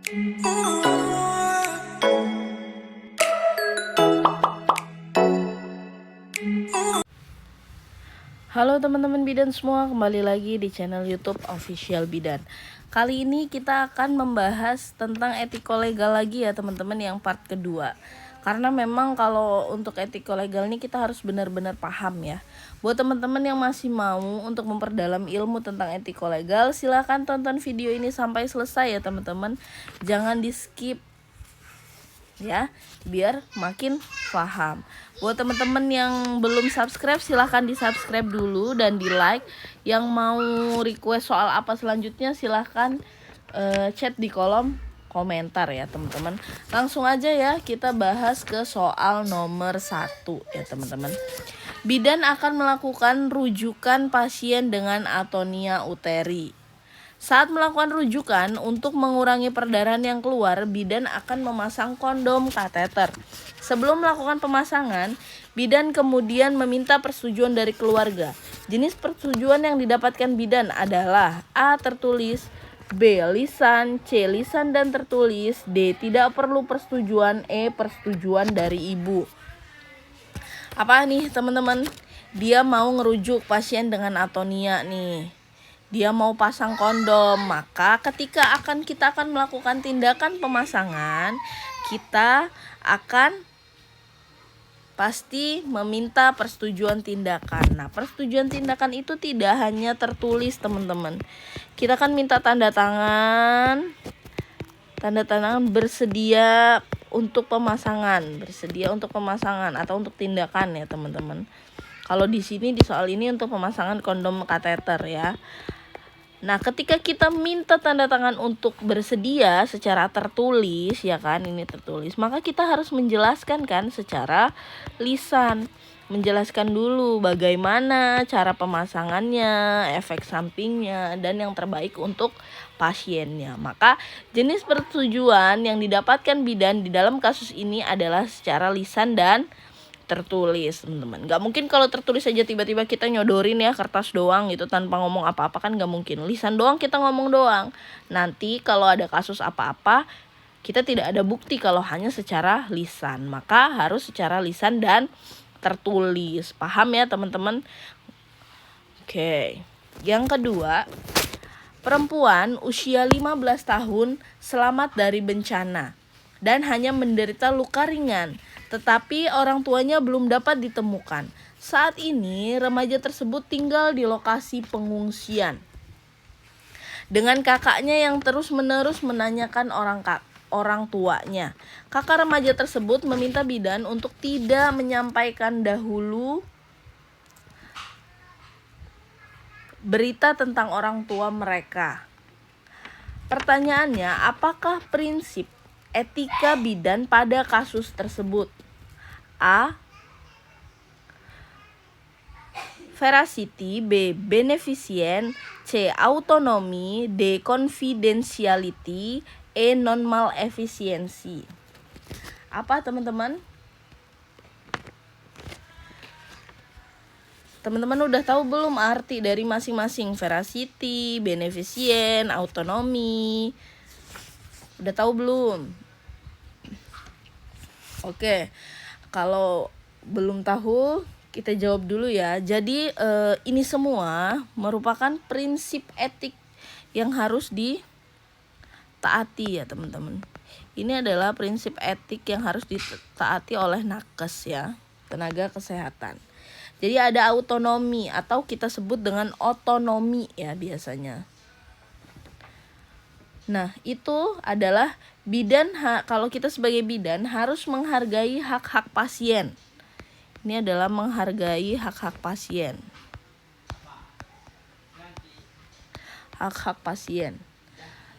Halo teman-teman bidan semua, kembali lagi di channel YouTube Official Bidan. Kali ini kita akan membahas tentang etiko-legal lagi ya teman-teman, yang part kedua. Karena memang kalau untuk etiko-legal ini kita harus benar-benar paham ya. Buat teman-teman yang masih mau untuk memperdalam ilmu tentang etiko-legal, silahkan tonton video ini sampai selesai ya teman-teman. Jangan di skip ya, biar makin paham. Buat teman-teman yang belum subscribe, silahkan di subscribe dulu dan di like. Yang mau request soal apa selanjutnya, silahkan chat di kolom komentar ya teman-teman. Langsung aja ya, kita bahas ke soal nomor 1 ya teman-teman. Bidan akan melakukan rujukan pasien dengan atonia uteri. Saat melakukan rujukan untuk mengurangi perdarahan yang keluar, bidan akan memasang kondom kateter. Sebelum melakukan pemasangan, bidan kemudian meminta persetujuan dari keluarga. Jenis persetujuan yang didapatkan bidan adalah A. Tertulis, B. Lisan, C. Lisan dan tertulis, D. Tidak perlu persetujuan, E. Persetujuan dari ibu. Apa nih teman-teman? Dia mau ngerujuk pasien dengan atonia nih. Dia mau pasang kondom, maka ketika kita akan melakukan tindakan pemasangan, kita akan pasti meminta persetujuan tindakan. Nah, persetujuan tindakan itu tidak hanya tertulis teman-teman. Kita akan minta tanda tangan bersedia untuk pemasangan, atau untuk tindakan ya teman-teman. Kalau di sini di soal ini untuk pemasangan kondom kateter ya. Nah, ketika kita minta tanda tangan untuk bersedia secara tertulis ya kan, ini tertulis, maka kita harus menjelaskan kan secara lisan. Menjelaskan dulu bagaimana cara pemasangannya, efek sampingnya, dan yang terbaik untuk pasiennya. Maka jenis persetujuan yang didapatkan bidan di dalam kasus ini adalah secara lisan dan tertulis teman-teman. Gak mungkin kalau tertulis aja tiba-tiba kita nyodorin ya kertas doang gitu tanpa ngomong apa-apa, kan gak mungkin. Lisan doang kita ngomong doang. Nanti kalau ada kasus apa-apa, kita tidak ada bukti kalau hanya secara lisan. Maka harus secara lisan dan tertulis. Paham ya teman-teman? Oke. Yang kedua, perempuan usia 15 tahun selamat dari bencana dan hanya menderita luka ringan, tetapi orang tuanya belum dapat ditemukan. Saat ini remaja tersebut tinggal di lokasi pengungsian dengan kakaknya yang terus-menerus menanyakan orang tuanya. Kakak remaja tersebut meminta bidan untuk tidak menyampaikan dahulu berita tentang orang tua mereka. Pertanyaannya, apakah prinsip etika bidan pada kasus tersebut? A. Veracity, B. Beneficient, C. Autonomy, D. Confidentiality, E. Non-malefficiency. Apa teman-teman? Teman-teman udah tahu belum arti dari masing-masing? Veracity, beneficient, autonomy. Udah tahu belum? Oke, kalau belum tahu kita jawab dulu ya. Jadi ini semua merupakan prinsip etik yang harus ditaati ya teman-teman. Ini adalah prinsip etik yang harus ditaati oleh nakes ya, tenaga kesehatan. Jadi ada autonomi atau kita sebut dengan otonomi ya biasanya. Nah, itu adalah bidan, kalau kita sebagai bidan harus menghargai hak-hak pasien. Ini adalah menghargai hak-hak pasien. Hak-hak pasien.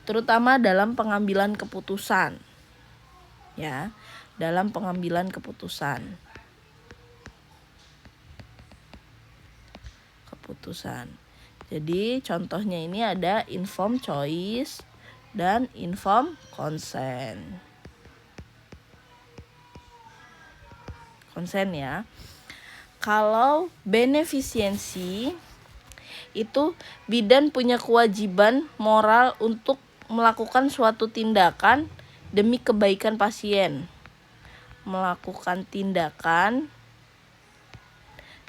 Terutama dalam pengambilan keputusan. Ya, dalam pengambilan keputusan. Jadi contohnya ini ada informed choice dan informed consent. Consent ya. Kalau beneficiency itu bidan punya kewajiban moral untuk melakukan suatu tindakan demi kebaikan pasien. Melakukan tindakan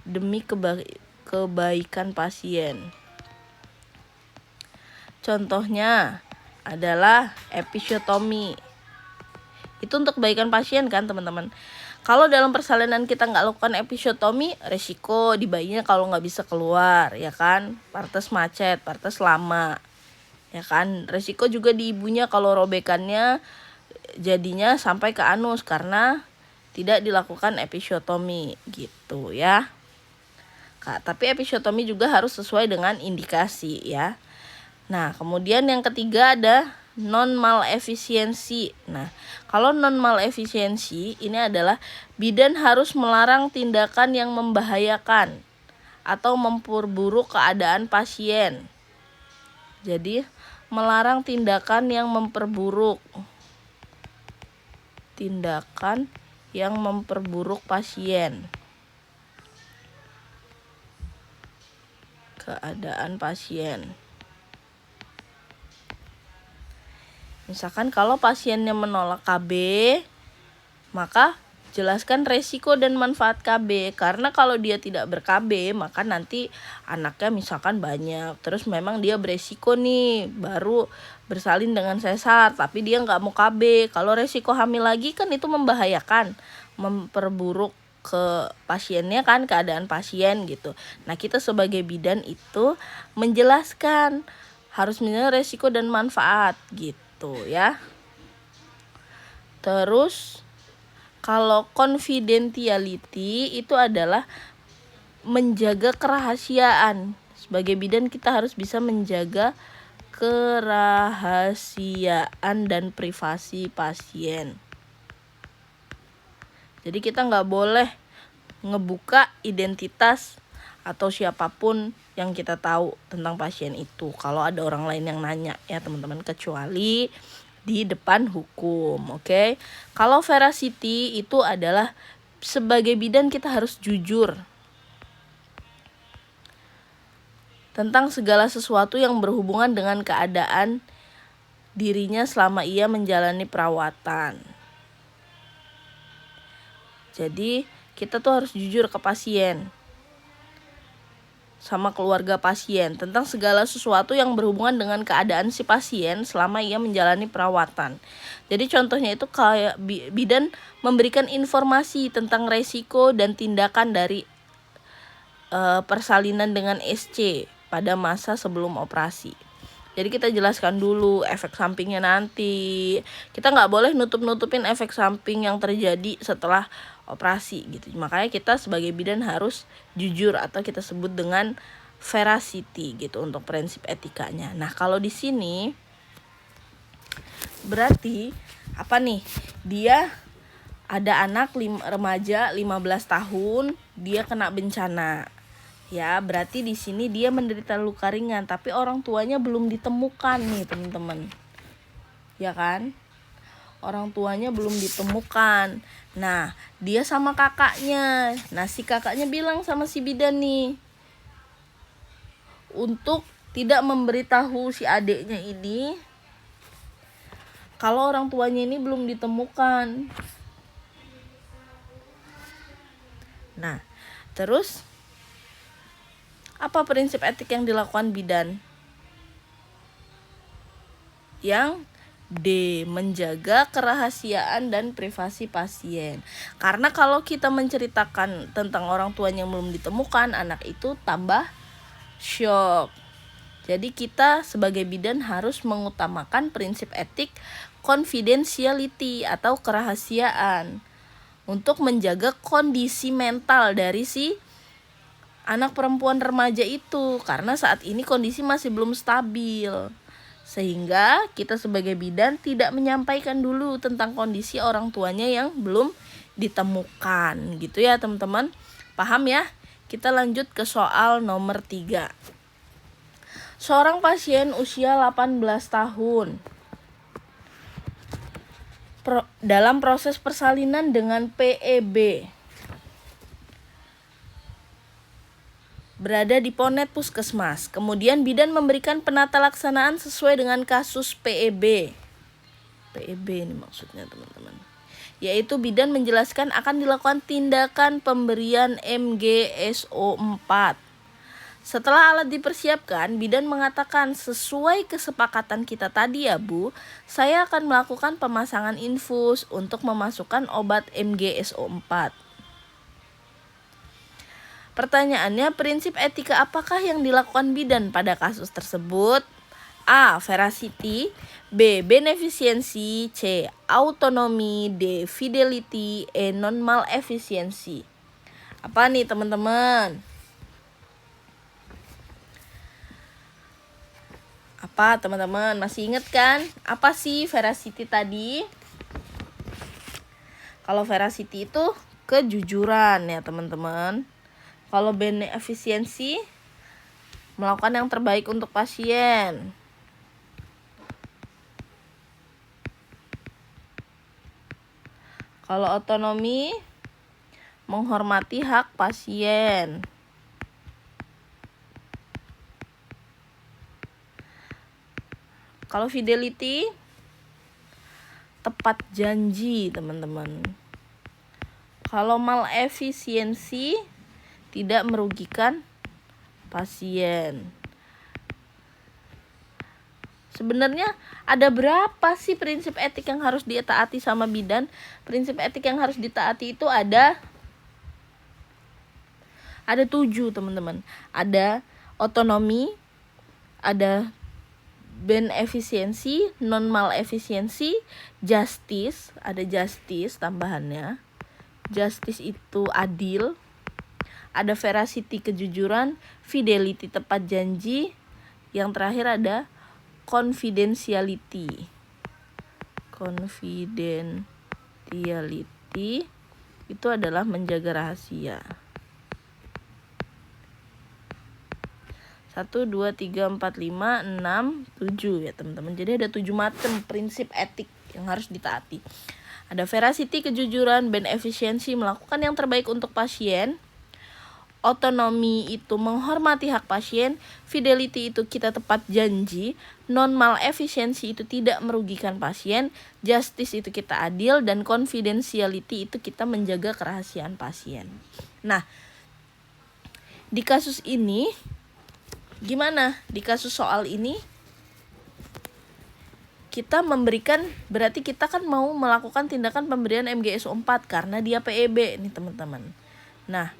demi kebaikan pasien. Contohnya adalah episiotomi. Itu untuk kebaikan pasien kan teman-teman. Kalau dalam persalinan kita nggak lakukan episiotomi, resiko di bayinya kalau nggak bisa keluar, ya kan, partes macet, partes lama, ya kan. Resiko juga di ibunya kalau robekannya jadinya sampai ke anus karena tidak dilakukan episiotomi gitu ya. Tapi episiotomi juga harus sesuai dengan indikasi ya. Nah, kemudian yang ketiga ada non malefisiensi. Nah, kalau non malefisiensi ini adalah bidan harus melarang tindakan yang membahayakan atau memperburuk keadaan pasien. Jadi, melarang tindakan yang memperburuk pasien. Keadaan pasien. Misalkan kalau pasiennya menolak KB, maka jelaskan resiko dan manfaat KB. Karena kalau dia tidak ber-KB, maka nanti anaknya misalkan banyak. Terus memang dia beresiko nih, baru bersalin dengan sesar, tapi dia nggak mau KB. Kalau resiko hamil lagi kan itu membahayakan, memperburuk ke pasiennya kan, keadaan pasien gitu. Nah, kita sebagai bidan itu menjelaskan, harus menjelaskan resiko dan manfaat gitu ya. Terus kalau confidentiality itu adalah menjaga kerahasiaan. Sebagai bidan kita harus bisa menjaga kerahasiaan dan privasi pasien. Jadi kita nggak boleh ngebuka identitas atau siapapun yang kita tahu tentang pasien itu kalau ada orang lain yang nanya ya teman-teman, kecuali di depan hukum. Oke. Kalau veracity itu adalah sebagai bidan kita harus jujur tentang segala sesuatu yang berhubungan dengan keadaan dirinya selama ia menjalani perawatan. Jadi kita tuh harus jujur ke pasien sama keluarga pasien tentang segala sesuatu yang berhubungan dengan keadaan si pasien selama ia menjalani perawatan. Jadi contohnya itu kayak bidan memberikan informasi tentang resiko dan tindakan dari persalinan dengan SC pada masa sebelum operasi. Jadi kita jelaskan dulu efek sampingnya nanti. Kita nggak boleh nutup-nutupin efek samping yang terjadi setelah operasi gitu. Makanya kita sebagai bidan harus jujur atau kita sebut dengan veracity gitu untuk prinsip etikanya. Nah, kalau di sini berarti apa nih? Dia ada anak remaja 15 tahun, dia kena bencana. Ya, berarti di sini dia menderita luka ringan, tapi orang tuanya belum ditemukan nih, teman-teman. Ya kan? Orang tuanya belum ditemukan. Nah, dia sama kakaknya. Nah, si kakaknya bilang sama si bidan nih untuk tidak memberitahu si adiknya ini kalau orang tuanya ini belum ditemukan. Nah, terus apa prinsip etik yang dilakukan bidan? Yang D, menjaga kerahasiaan dan privasi pasien. Karena kalau kita menceritakan tentang orang tuanya yang belum ditemukan, anak itu tambah syok. Jadi kita sebagai bidan harus mengutamakan prinsip etik confidentiality atau kerahasiaan untuk menjaga kondisi mental dari si anak perempuan remaja itu, karena saat ini kondisi masih belum stabil. Sehingga kita sebagai bidan tidak menyampaikan dulu tentang kondisi orang tuanya yang belum ditemukan. Gitu ya teman-teman. Paham ya? Kita lanjut ke soal nomor 3. Seorang pasien usia 18 tahun dalam proses persalinan dengan PEB. berada di Ponet Puskesmas. Kemudian bidan memberikan penata laksanaan sesuai dengan kasus PEB. PEB ini maksudnya teman-teman. Yaitu bidan menjelaskan akan dilakukan tindakan pemberian MGSO 4. Setelah alat dipersiapkan, bidan mengatakan sesuai kesepakatan kita tadi ya Bu, saya akan melakukan pemasangan infus untuk memasukkan obat MGSO 4. Pertanyaannya, prinsip etika apakah yang dilakukan bidan pada kasus tersebut? A. Veracity, B. Beneficiency, C. Autonomy, D. Fidelity, E. Non-malefficiency. Apa nih teman-teman? Apa teman-teman? Masih ingat kan? Apa sih veracity tadi? Kalau veracity itu kejujuran ya teman-teman. Kalau beneficiency, melakukan yang terbaik untuk pasien. Kalau otonomi, menghormati hak pasien. Kalau fidelity, tepat janji teman-teman. Kalau malefisiensi, tidak merugikan pasien. Sebenarnya ada berapa sih prinsip etik yang harus ditaati sama bidan? Prinsip etik yang harus ditaati itu ada 7 teman-teman. Ada otonomi, ada beneficiency, non-malefficiency, justice, ada justice tambahannya. Justice itu adil. Ada veracity, kejujuran, fidelity, tepat janji. Yang terakhir ada confidentiality. Confidentiality itu adalah menjaga rahasia. 1, 2, 3, 4, 5, 6, 7 ya teman-teman. Jadi ada 7 macam prinsip etik yang harus ditaati. Ada veracity, kejujuran, beneficiency, melakukan yang terbaik untuk pasien. Otonomi itu menghormati hak pasien. Fidelity itu kita tepat janji. Non-malefficiency itu tidak merugikan pasien. Justice itu kita adil. Dan confidentiality itu kita menjaga kerahasiaan pasien. Nah, di kasus ini gimana? Di kasus soal ini kita memberikan, berarti kita kan mau melakukan tindakan pemberian MGSO 4 karena dia PEB nih teman-teman. Nah,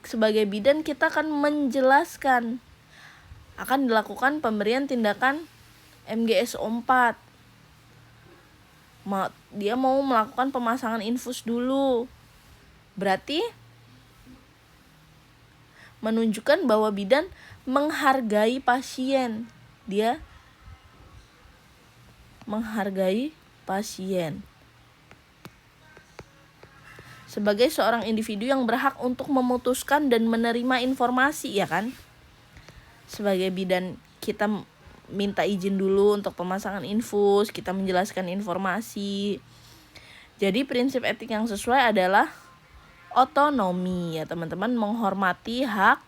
sebagai bidan kita akan menjelaskan akan dilakukan pemberian tindakan MGSO 4. Dia mau melakukan pemasangan infus dulu. Berarti menunjukkan bahwa bidan menghargai pasien. Dia menghargai pasien sebagai seorang individu yang berhak untuk memutuskan dan menerima informasi, ya kan? Sebagai bidan kita minta izin dulu untuk pemasangan infus, kita menjelaskan informasi. Jadi prinsip etik yang sesuai adalah otonomi ya teman-teman, menghormati hak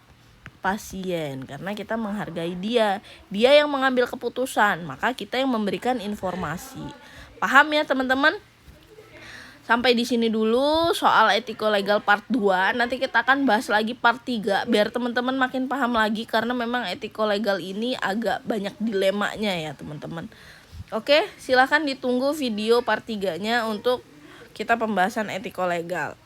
pasien karena kita menghargai dia yang mengambil keputusan, maka kita yang memberikan informasi. Paham ya teman-teman? Sampai di sini dulu soal etiko legal part 2. Nanti kita akan bahas lagi part 3 biar teman-teman makin paham lagi karena memang etiko legal ini agak banyak dilemanya ya teman-teman. Oke, silakan ditunggu video part 3-nya untuk kita pembahasan etiko legal.